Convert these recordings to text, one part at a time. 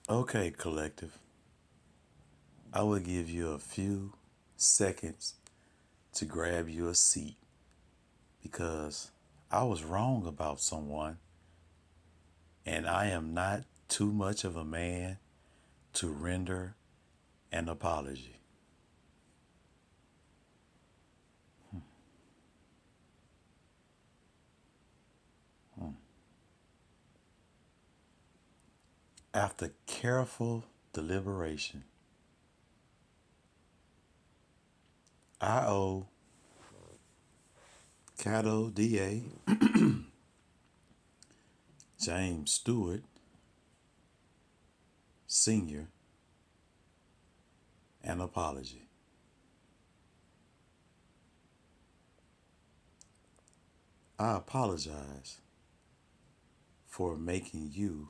Okay, collective. I will give you a few seconds to grab you a seat because I was wrong about someone and I am not too much of a man to render an apology. After careful deliberation, I owe Cato DA, James Stewart, Sr., an apology. I apologize for making you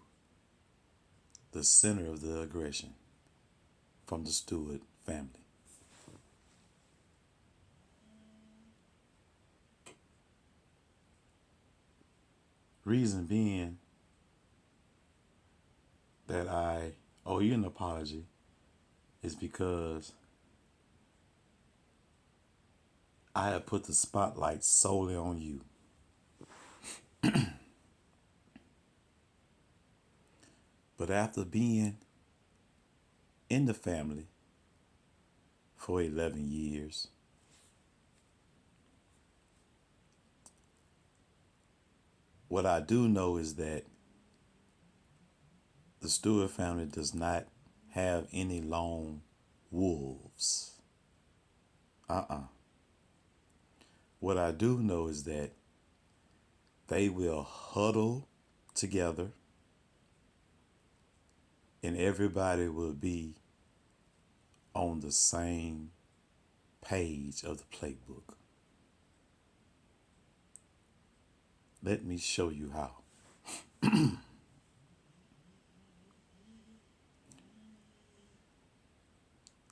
the center of the aggression from the Stewart family. Reason being that I owe you an apology is because I have put the spotlight solely on you. But after being in the family for 11 years, what I do know is that the Stewart family does not have any lone wolves. Uh-uh. What I do know is that they will huddle together and everybody will be on the same page of the playbook. Let me show you how.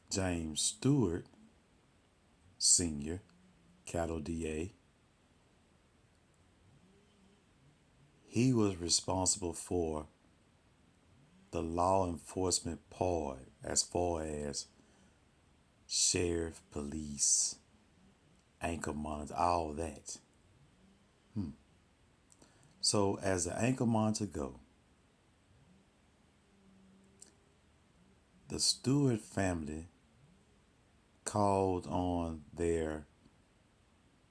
James Stewart, Sr., Cattle DA, he was responsible for the law enforcement part as far as sheriff, police, anchor monitor, all that. So as the anchor monitor go, the Stewart family called on their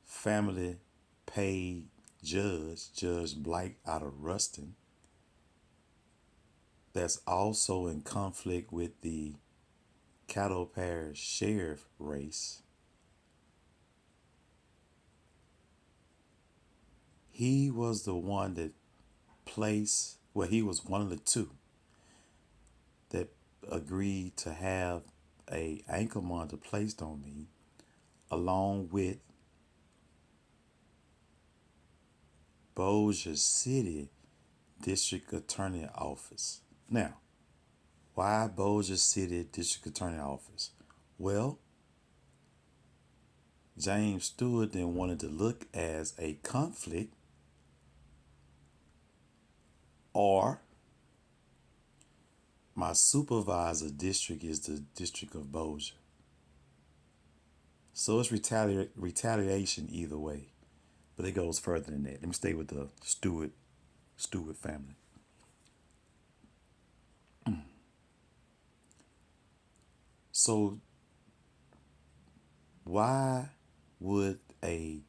family paid judge, Judge Blight out of Ruston, that's also in conflict with the Caddo Parish sheriff race. He was the one that placed, well, he was one of the two that agreed to have a anchor monitor placed on me along with Bossier City District Attorney Office. Now, why Bossier City District Attorney Office? Well, James Stewart then wanted to look as a conflict or my supervisor district is the District of Bossier. So it's retaliation either way. But it goes further than that. Let me stay with the Stewart family. So why would a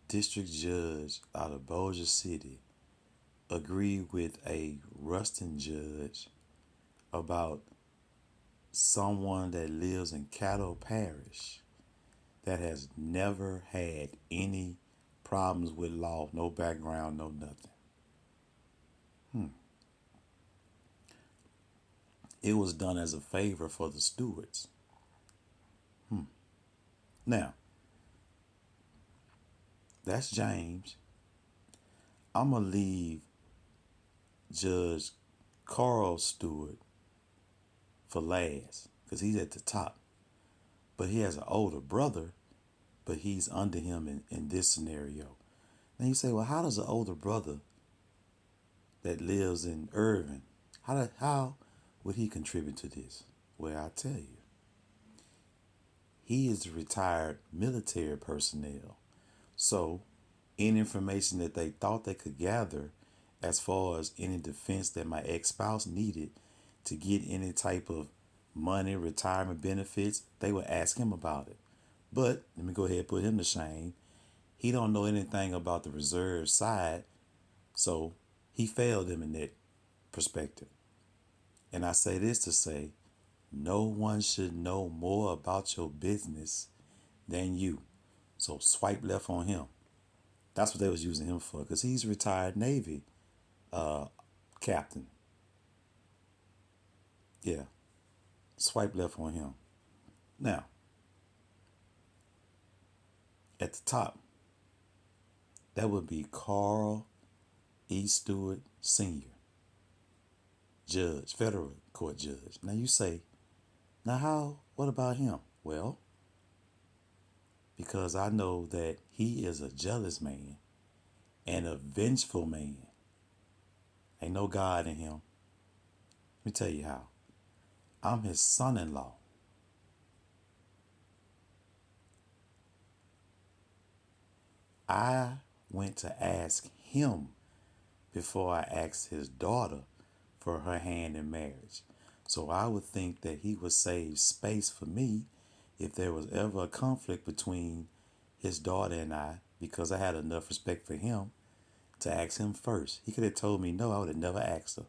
district judge out of Bossier City agree with a Ruston judge about someone that lives in Caddo Parish that has never had any problems with law, no background, no nothing? It was done as a favor for the Stewarts. Now, that's James. I'm going to leave Judge Carl Stewart for last because he's at the top. But he has an older brother, but he's under him in this scenario. Now you say, well, how does an older brother that lives in Irving, how would he contribute to this? Well, I tell you, he is retired military personnel. So, any information that they thought they could gather as far as any defense that my ex spouse needed to get any type of money, retirement benefits, they would ask him about it. But let me go ahead and put him to shame. He don't know anything about the reserve side, so he failed them in that perspective. And I say this to say, no one should know more about your business than you. So swipe left on him. That's what they was using him for, because he's a retired Navy captain. Yeah, swipe left on him. Now, at the top, that would be Carl E. Stewart Sr., judge, federal court judge. Now you say, what about him? Well, because I know that he is a jealous man and a vengeful man. Ain't no God in him. Let me tell you how. I'm his son-in-law. I went to ask him before I asked his daughter for her hand in marriage. So I would think that he would save space for me if there was ever a conflict between his daughter and I, because I had enough respect for him to ask him first. He could have told me no, I would have never asked her.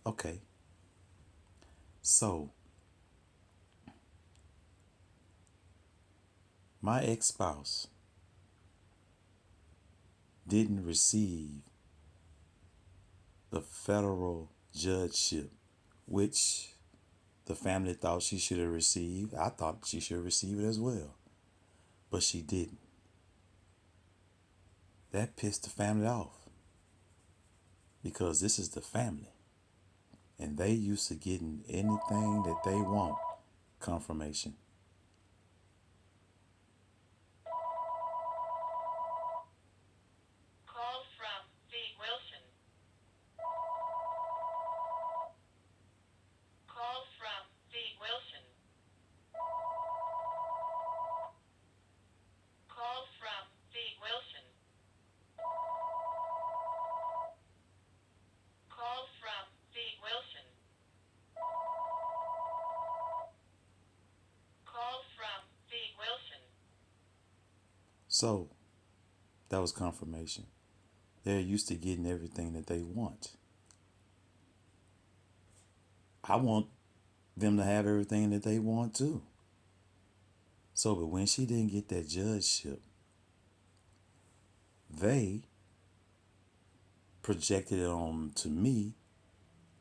Okay. So, my ex-spouse didn't receive the federal judgeship, which the family thought she should have received. I thought she should receive it as well, but she didn't. That pissed the family off, because this is the family, and they used to getting anything that they want confirmation. Call from V. Wilson. Call from V. Wilson. Call from V. Wilson. Call from V. Wilson. Call from V. Wilson. So that was confirmation. They're used to getting everything that they want. I want them to have everything that they want too. So, but when she didn't get that judgeship, they projected it on to me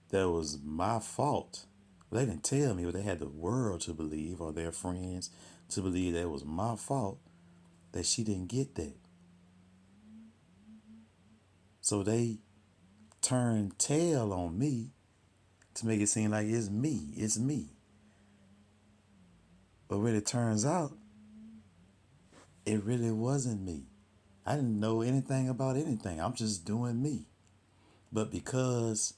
that it was my fault. They didn't tell me, but they had the world to believe, or their friends to believe, that it was my fault that she didn't get that. So they turned tail on me to make it seem like it's me. But when it turns out, it really wasn't me. I didn't know anything about anything. I'm just doing me. But because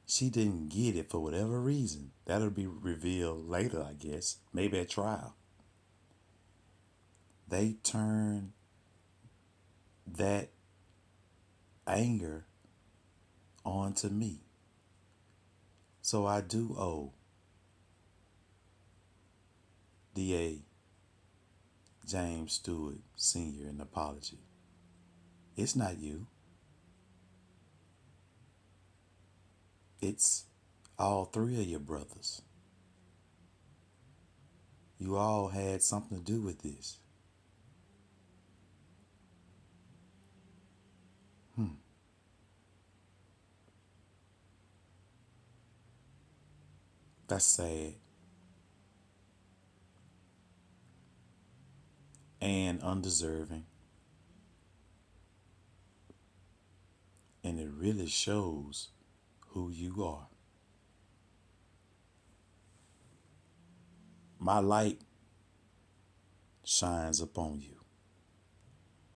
she didn't get it for whatever reason, that'll be revealed later, I guess, maybe at trial. They turn that anger onto me. So I do owe DA James Stewart Sr. an apology. It's not you. It's all three of your brothers. You all had something to do with this. That's sad and undeserving. And it really shows who you are. My light shines upon you.